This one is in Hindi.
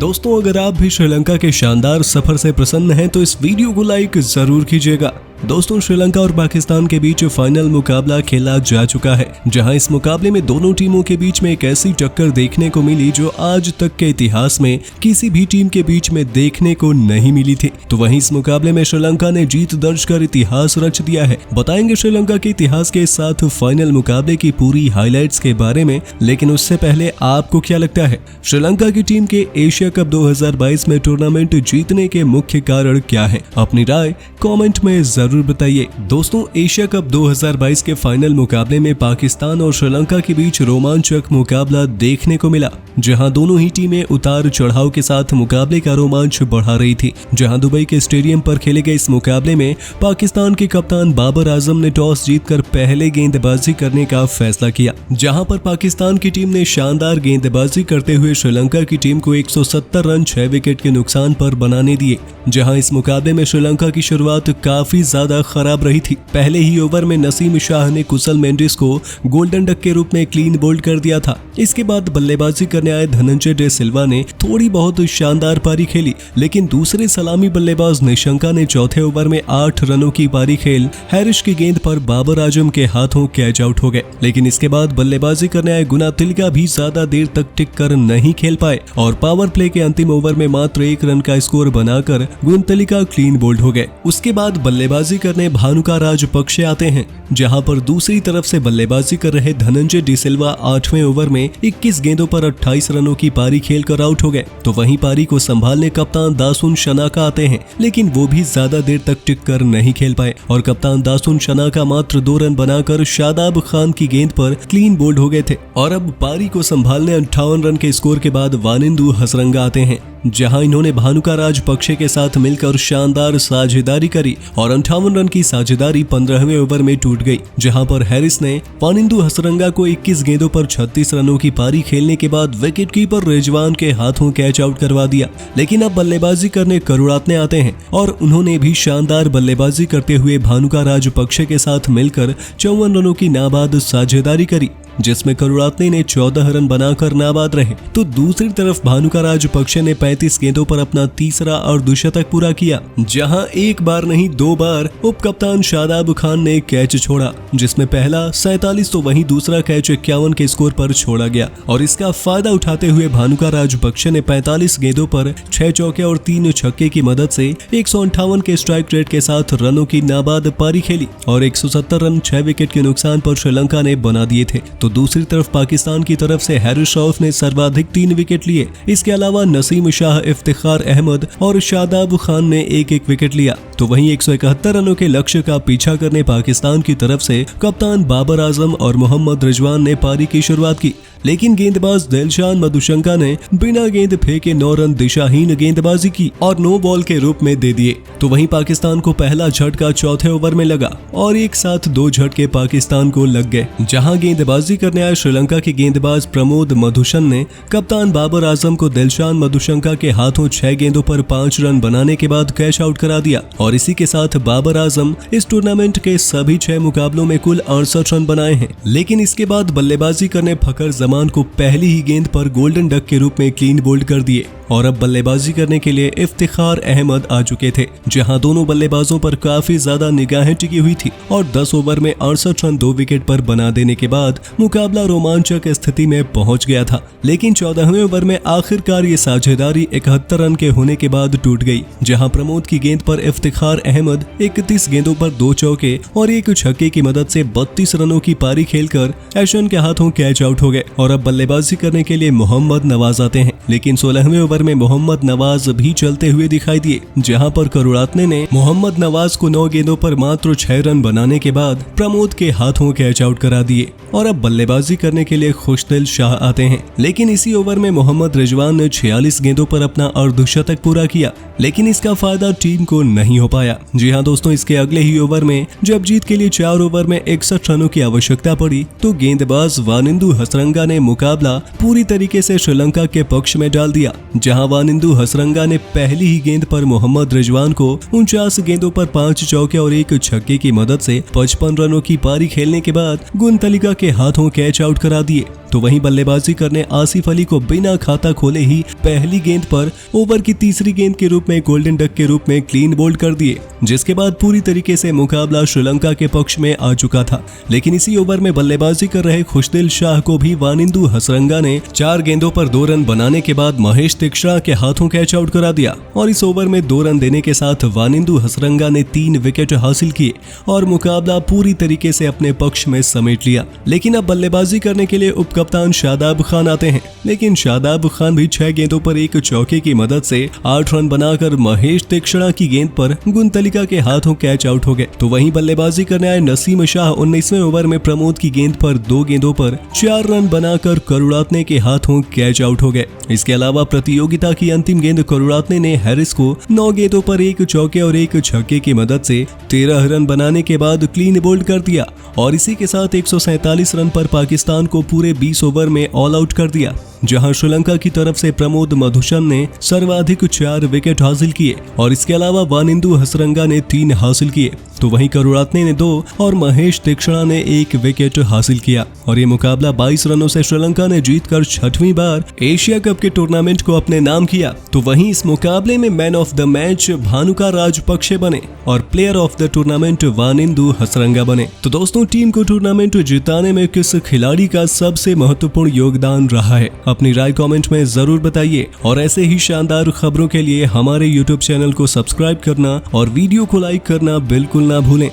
दोस्तों, अगर आप भी श्रीलंका के शानदार सफर से प्रसन्न हैं तो इस वीडियो को लाइक जरूर कीजिएगा। दोस्तों, श्रीलंका और पाकिस्तान के बीच फाइनल मुकाबला खेला जा चुका है, जहां इस मुकाबले में दोनों टीमों के बीच में एक ऐसी टक्कर देखने को मिली जो आज तक के इतिहास में किसी भी टीम के बीच में देखने को नहीं मिली थी। तो वहीं इस मुकाबले में श्रीलंका ने जीत दर्ज कर इतिहास रच दिया है। बताएंगे श्रीलंका के इतिहास के साथ फाइनल मुकाबले की पूरी हाईलाइट्स के बारे में, लेकिन उससे पहले आपको क्या लगता है श्रीलंका की टीम के एशिया कप 2022 में टूर्नामेंट जीतने के मुख्य कारण क्या है? अपनी राय कमेंट में जरूर बताइए। दोस्तों, एशिया कप 2022 के फाइनल मुकाबले में पाकिस्तान और श्रीलंका के बीच रोमांचक मुकाबला देखने को मिला, जहां दोनों ही टीमें उतार चढ़ाव के साथ मुकाबले का रोमांच बढ़ा रही थी। जहां दुबई के स्टेडियम पर खेले गए इस मुकाबले में पाकिस्तान के कप्तान बाबर आजम ने टॉस जीतकर पहले गेंदबाजी करने का फैसला किया, जहां पर पाकिस्तान की टीम ने शानदार गेंदबाजी करते हुए श्रीलंका की टीम को 170 रन 6 विकेट के नुकसान पर बनाने दिए। जहां इस मुकाबले में श्रीलंका की शुरुआत काफी ज्यादा खराब रही थी। पहले ही ओवर में नसीम शाह ने कुशल मेंडिस को गोल्डन डक के रूप में क्लीन बोल्ड कर दिया था। इसके बाद बल्लेबाजी करने आए धनंजय डे सिल्वा ने थोड़ी बहुत शानदार पारी खेली, लेकिन दूसरे सलामी बल्लेबाज निशंका ने चौथे ओवर में 8 रनों की पारी खेल हैरिस की गेंद पर बाबर आजम के हाथों कैच आउट हो गए। लेकिन इसके बाद बल्लेबाजी करने आए गुनातिलका भी ज्यादा देर तक टिक कर नहीं खेल पाए और पावर प्ले के अंतिम ओवर में मात्र 1 रन का स्कोर बनाकर गुनातिलका क्लीन बोल्ड हो गए। उसके बाद बल्लेबाजी करने भानुका राजपक्षे आते हैं, जहां पर दूसरी तरफ से बल्लेबाजी कर रहे धनंजय डी सिल्वा 8वें ओवर में 21 गेंदों पर 28 रनों की पारी खेलकर आउट हो गए। तो वहीं पारी को संभालने कप्तान दासुन शनाका आते हैं, लेकिन वो भी ज्यादा देर तक टिक कर नहीं खेल पाए और कप्तान दासुन शनाका मात्र 2 रन बनाकर शादाब खान की गेंद पर क्लीन बोल्ड हो गए थे। और अब पारी को संभालने 58 रन के स्कोर के बाद वानिंदु हसरंगा आते हैं, जहां इन्होंने भानुका राजपक्षे के साथ मिलकर शानदार साझेदारी करी और 58 रन की साझेदारी 15वें ओवर में टूट गई, जहां पर हैरिस ने वानिंदु हसरंगा को 21 गेंदों पर 36 रनों की पारी खेलने के बाद विकेटकीपर रिजवान के हाथों कैच आउट करवा दिया। लेकिन अब बल्लेबाजी करने करुणारत्ने आते हैं और उन्होंने भी शानदार बल्लेबाजी करते हुए भानुका राजपक्षे के साथ मिलकर 54 रनों की नाबाद साझेदारी करी, जिसमें करुणारत्ने ने 14 रन बनाकर नाबाद रहे। तो दूसरी तरफ भानुका राजपक्षे ने 35 गेंदों पर अपना तीसरा और द्विशतक पूरा किया, जहां एक बार नहीं 2 बार उप कप्तान शादाब खान ने कैच छोड़ा, जिसमें पहला 47 तो वहीं दूसरा कैच 51 के स्कोर पर छोड़ा गया। और इसका फायदा उठाते हुए भानुका राजपक्षे ने 45 गेंदों पर 6 चौके और 3 छक्के की मदद से 158 के स्ट्राइक रेट के साथ रनों की नाबाद पारी खेली और 170 रन 6 विकेट के नुकसान पर श्रीलंका ने बना दिए थे। तो दूसरी तरफ पाकिस्तान की तरफ से हैरिस रऊफ ने सर्वाधिक 3 विकेट लिए। इसके अलावा नसीम शाह, इफ्तिखार अहमद और शादाब खान ने 1-1 विकेट लिया। तो वहीं 171 रनों के लक्ष्य का पीछा करने पाकिस्तान की तरफ से कप्तान बाबर आजम और मोहम्मद रिजवान ने पारी की शुरुआत की, लेकिन गेंदबाज दिलशान मधुशंका ने बिना गेंद फेंके 9 रन दिशाहीन गेंदबाजी की और नो बॉल के रूप में दे दिए। तो वहीं पाकिस्तान को पहला झटका चौथे ओवर में लगा और एक साथ 2 झटके पाकिस्तान को लग गए, जहां गेंदबाजी करने आए श्रीलंका के गेंदबाज प्रमोद मधुशन ने कप्तान बाबर आजम को दिलशान मधुशंका के हाथों 6 गेंदों पर 5 रन बनाने के बाद कैच आउट करा दिया और इसी के साथ बाबर आजम इस टूर्नामेंट के सभी 6 मुकाबलों में कुल 68 रन बनाए हैं। लेकिन इसके बाद बल्लेबाजी करने फखर जमान को पहली ही गेंद पर गोल्डन डक के रूप में क्लीन बोल्ड कर दिए और अब बल्लेबाजी करने के लिए इफ्तिखार अहमद आ चुके थे, जहां दोनों बल्लेबाजों पर काफी ज्यादा निगाहें टिकी हुई थी और 10 ओवर में 68 रन 2 विकेट पर बना देने के बाद मुकाबला रोमांचक स्थिति में पहुंच गया था। लेकिन 14वें ओवर में आखिरकार ये साझेदारी 71 रन के होने के बाद टूट गई, जहां प्रमोद की गेंद पर इफ्तिखार अहमद 31 गेंदों पर 2 चौके और 1 छक्के की मदद से 32 रनों की पारी खेलकर ऐशन के हाथों कैच आउट हो गए और अब बल्लेबाजी करने के लिए मोहम्मद नवाज आते हैं। लेकिन 16वें ओवर में मोहम्मद नवाज भी चलते हुए दिखाई दिए, जहां पर करुणारत्ने ने मोहम्मद नवाज को 9 गेंदों पर मात्र 6 रन बनाने के बाद प्रमोद के हाथों कैच आउट करा दिए और अब बल्लेबाजी करने के लिए खुशदिल शाह आते हैं। लेकिन इसी ओवर में मोहम्मद रिजवान ने 46 गेंदों पर अपना अर्धशतक पूरा किया, लेकिन इसका फायदा टीम को नहीं हो पाया। जी हाँ दोस्तों, इसके अगले ही ओवर में जब जीत के लिए 4 ओवर में 61 रनों की आवश्यकता पड़ी तो गेंदबाज वानिंदु हसरंगा ने मुकाबला पूरी तरीके से श्रीलंका के पक्ष में डाल दिया, जहां वानिंदु हसरंगा ने पहली ही गेंद पर मोहम्मद रिजवान को 49 गेंदों पर 5 चौके और 1 छक्के की मदद से 55 रनों की पारी खेलने के बाद गुनतलिका के हाथों कैच आउट करा दिए। तो वहीं बल्लेबाजी करने आसिफ अली को बिना खाता खोले ही पहली गेंद पर ओवर की तीसरी गेंद के रूप में गोल्डन डक के रूप में क्लीन बोल्ड कर दिए, जिसके बाद पूरी तरीके से मुकाबला श्रीलंका के पक्ष में आ चुका था। लेकिन इसी ओवर में बल्लेबाजी कर रहे खुशदिल शाह को भी वानिंदु हसरंगा ने 4 गेंदों पर 2 रन बनाने के बाद महेश तीक्षणा के हाथों कैच आउट करा दिया और इस ओवर में 2 रन देने के साथ वानिंदु हसरंगा ने 3 विकेट हासिल किए और मुकाबला पूरी तरीके से अपने पक्ष में समेट लिया। लेकिन अब बल्लेबाजी करने के लिए उपकप्तान शादाब खान आते हैं, लेकिन शादाब खान भी 6 गेंदों पर एक चौके की मदद से 8 रन बनाकर महेश तीक्षणा की गेंद पर गुंतलिका के हाथों कैच आउट हो गए। तो वहीं बल्लेबाजी करने आए नसीम शाह 19वें ओवर में प्रमोद की गेंद पर 2 गेंदों पर 4 रन बनाकर करुणारत्ने के हाथों कैच आउट हो गए। इसके अलावा प्रतियोगिता की अंतिम गेंद करुणारत्ने ने हैरिस को 9 गेंदों पर एक चौके और एक छक्के की मदद से 13 रन बनाने के बाद क्लीन बोल्ड कर दिया और इसी के साथ 147 रन पर पाकिस्तान को पूरे 20 ओवर में ऑल आउट कर दिया, जहां श्रीलंका की तरफ से प्रमोद मधुशन ने सर्वाधिक 4 विकेट हासिल किए और इसके अलावा वानिंदु हसरंगा ने 3 हासिल किए। तो वहीं करुणारत्ने ने 2 और महेश तीक्षणा ने 1 विकेट हासिल किया और ये मुकाबला 22 रनों से श्रीलंका ने जीतकर 6वीं बार एशिया कप के टूर्नामेंट को अपने नाम किया। तो वहीं इस मुकाबले में man of the match Bhanuka Rajapaksa बने और player of the tournament Wanindu Hasaranga बने। तो दोस्तों, टीम को टूर्नामेंट जिताने में किस खिलाड़ी का सबसे महत्वपूर्ण योगदान रहा है, अपनी राय कमेंट में जरूर बताइए और ऐसे ही शानदार खबरों के लिए हमारे YouTube चैनल को सब्सक्राइब करना और वीडियो को लाइक करना बिल्कुल ना भूलें।